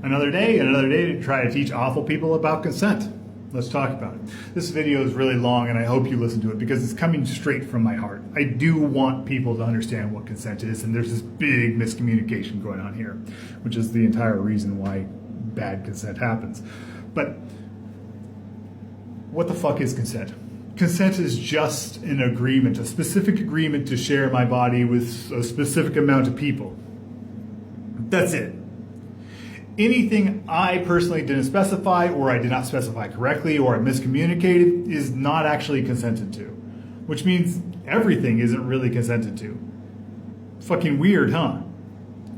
Another day to try to teach awful people about consent. Let's talk about it. This video is really long and I hope you listen to it because it's coming straight from my heart. I do want people to understand what consent is, and there's this big miscommunication going on here, which is the entire reason why bad consent happens. But what the fuck is consent? Consent is just an agreement, a specific agreement to share my body with a specific amount of people. That's it. Anything I personally didn't specify, or I did not specify correctly, or I miscommunicated is not actually consented to. Which means everything isn't really consented to. Fucking weird, huh?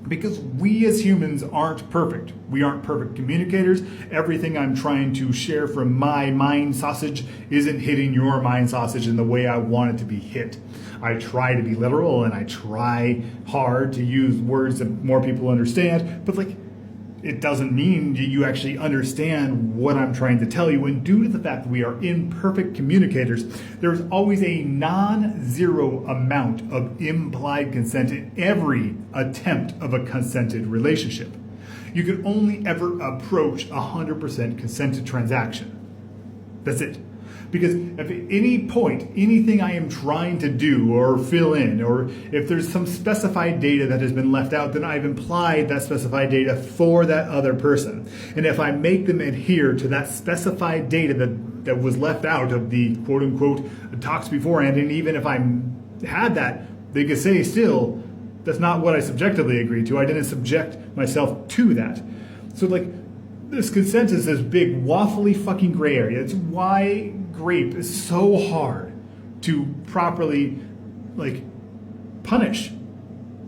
Because we as humans aren't perfect. We aren't perfect communicators. Everything I'm trying to share from my mind sausage isn't hitting your mind sausage in the way I want it to be hit. I try to be literal and I try hard to use words that more people understand, but it doesn't mean you actually understand what I'm trying to tell you. And due to the fact that we are imperfect communicators, there's always a non-zero amount of implied consent in every attempt of a consented relationship. You can only ever approach 100% consented transaction. That's it. Because if at any point, anything I am trying to do or fill in, or if there's some specified data that has been left out, then I've implied that specified data for that other person. And if I make them adhere to that specified data that was left out of the quote unquote talks beforehand, and even if I had that, they could say still, that's not what I subjectively agreed to. I didn't subject myself to that. So this consent is this big waffly fucking gray area. It's why grape is so hard to properly punish.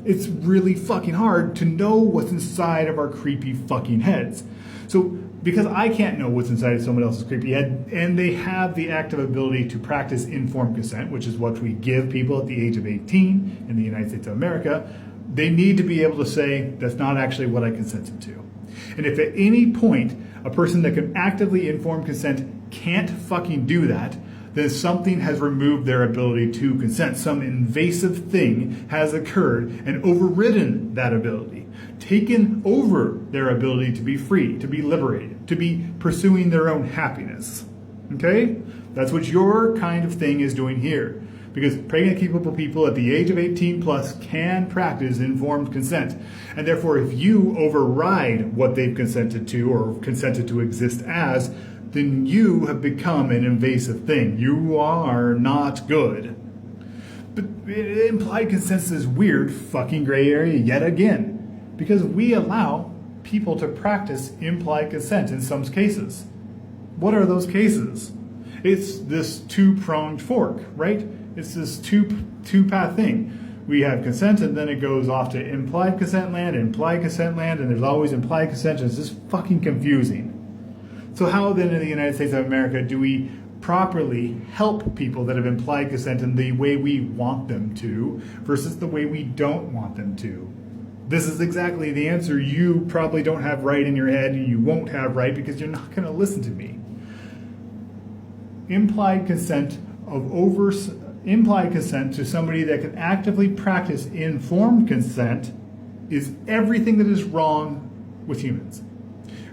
It's really fucking hard to know what's inside of our creepy fucking heads. So because I can't know what's inside of someone else's creepy head, and they have the active ability to practice informed consent, which is what we give people at the age of 18 in the United States of America, they need to be able to say, that's not actually what I consented to. And if at any point a person that can actively inform consent can't fucking do that, then something has removed their ability to consent. Some invasive thing has occurred and overridden that ability, taken over their ability to be free, to be liberated, to be pursuing their own happiness. Okay? That's what your kind of thing is doing here. Because pregnant capable people at the age of 18 plus can practice informed consent. And therefore, if you override what they've consented to or consented to exist as, then you have become an invasive thing. You are not good. But implied consent is weird fucking gray area yet again. Because we allow people to practice implied consent in some cases. What are those cases? It's this two-pronged fork, right? It's this two-path thing. We have consent, and then it goes off to implied consent land, and there's always implied consent, and it's just fucking confusing. So how then in the United States of America do we properly help people that have implied consent in the way we want them to versus the way we don't want them to? This is exactly the answer you probably don't have right in your head, and you won't have right because you're not going to listen to me. Implied consent to somebody that can actively practice informed consent is everything that is wrong with humans.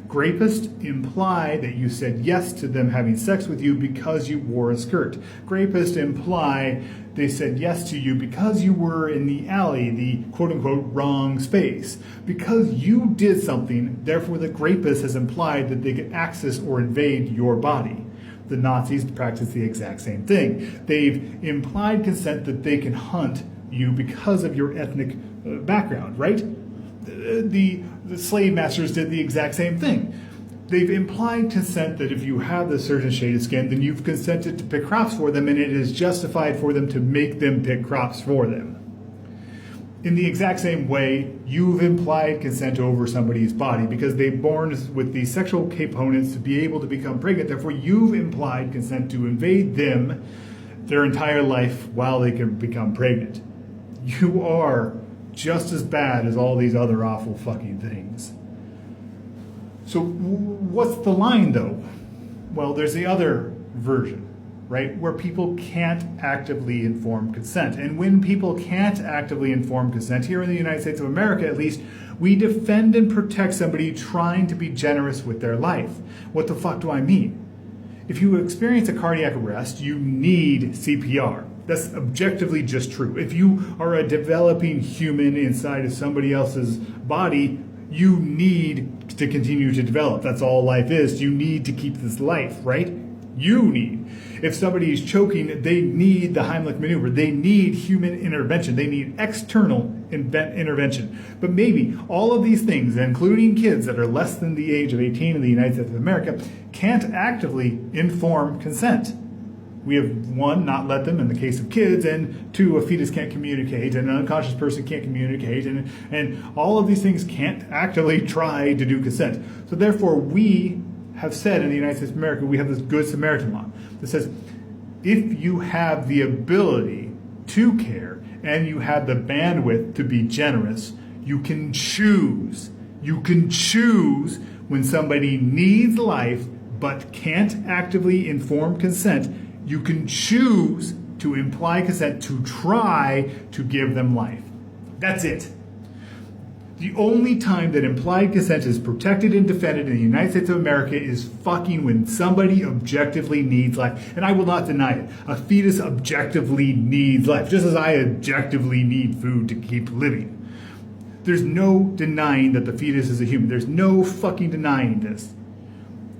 Grapists imply that you said yes to them having sex with you because you wore a skirt. Grapists imply they said yes to you because you were in the alley, the quote-unquote wrong space. Because you did something, therefore the grapist has implied that they could access or invade your body. The Nazis practice the exact same thing. They've implied consent that they can hunt you because of your ethnic background, right? The slave masters did the exact same thing. They've implied consent that if you have a certain shade of skin, then you've consented to pick crops for them, and it is justified for them to make them pick crops for them. In the exact same way, you've implied consent over somebody's body because they're born with the sexual components to be able to become pregnant. Therefore, you've implied consent to invade them their entire life while they can become pregnant. You are just as bad as all these other awful fucking things. So what's the line, though? Well, there's the other version. right? Where people can't actively inform consent. And when people can't actively inform consent, here in the United States of America at least, we defend and protect somebody trying to be generous with their life. What the fuck do I mean? If you experience a cardiac arrest, you need CPR. That's objectively just true. If you are a developing human inside of somebody else's body, you need to continue to develop. That's all life is. You need to keep this life, right? You need. If somebody is choking, they need the Heimlich maneuver. They need human intervention. They need external intervention. But maybe all of these things, including kids that are less than the age of 18 in the United States of America, can't actively inform consent. We have one, not let them in the case of kids, and two, a fetus can't communicate, and an unconscious person can't communicate, and all of these things can't actively try to do consent. So therefore, we have said in the United States of America, we have this Good Samaritan law that says, if you have the ability to care and you have the bandwidth to be generous, you can choose. You can choose when somebody needs life but can't actively inform consent. You can choose to imply consent to try to give them life. That's it. The only time that implied consent is protected and defended in the United States of America is fucking when somebody objectively needs life. And I will not deny it. A fetus objectively needs life, just as I objectively need food to keep living. There's no denying that the fetus is a human. There's no fucking denying this.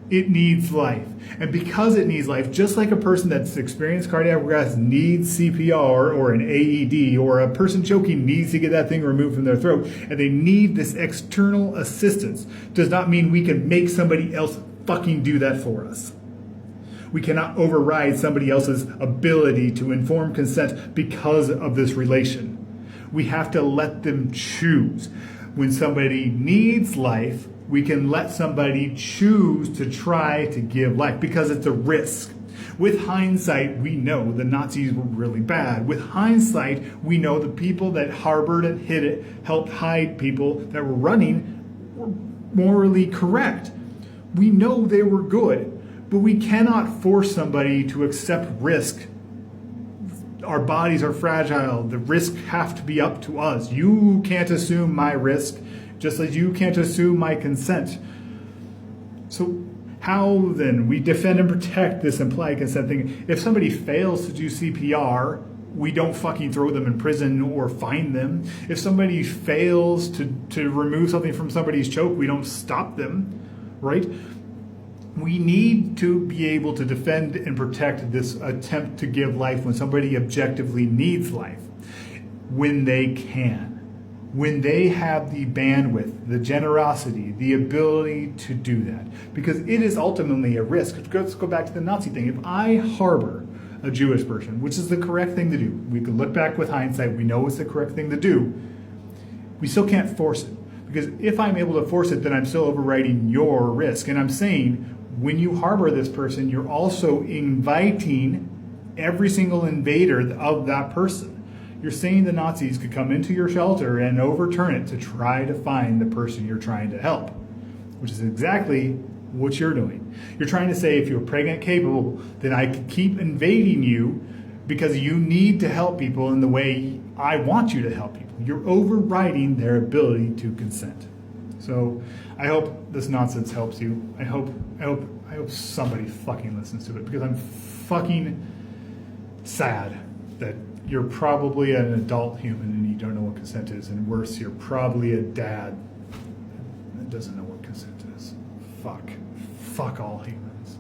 It needs life. And because it needs life, just like a person that's experienced cardiac arrest needs CPR or an AED, or a person choking needs to get that thing removed from their throat, and they need this external assistance, does not mean we can make somebody else fucking do that for us. We cannot override somebody else's ability to inform consent because of this relation. We have to let them choose. When somebody needs life, we can let somebody choose to try to give life because it's a risk. With hindsight, we know the Nazis were really bad. With hindsight, we know the people that harbored and hid it, helped hide people that were running, were morally correct. We know they were good, but we cannot force somebody to accept risk. Our bodies are fragile. The risks have to be up to us. You can't assume my risk, just as you can't assume my consent. So how then we defend and protect this implied consent thing? If somebody fails to do CPR, we don't fucking throw them in prison or fine them. If somebody fails to remove something from somebody's choke, we don't stop them, right? We need to be able to defend and protect this attempt to give life when somebody objectively needs life, when they can. When they have the bandwidth, the generosity, the ability to do that. Because it is ultimately a risk. Let's go back to the Nazi thing. If I harbor a Jewish person, which is the correct thing to do, we can look back with hindsight, we know it's the correct thing to do, we still can't force it. Because if I'm able to force it, then I'm still overriding your risk. And I'm saying, when you harbor this person, you're also inviting every single invader of that person. You're saying the Nazis could come into your shelter and overturn it to try to find the person you're trying to help, which is exactly what you're doing. You're trying to say, if you're pregnant capable, then I could keep invading you because you need to help people in the way I want you to help people. You're overriding their ability to consent. So I hope this nonsense helps you. I hope somebody fucking listens to it, because I'm fucking sad that you're probably an adult human and you don't know what consent is, and worse, you're probably a dad that doesn't know what consent is. Fuck all humans.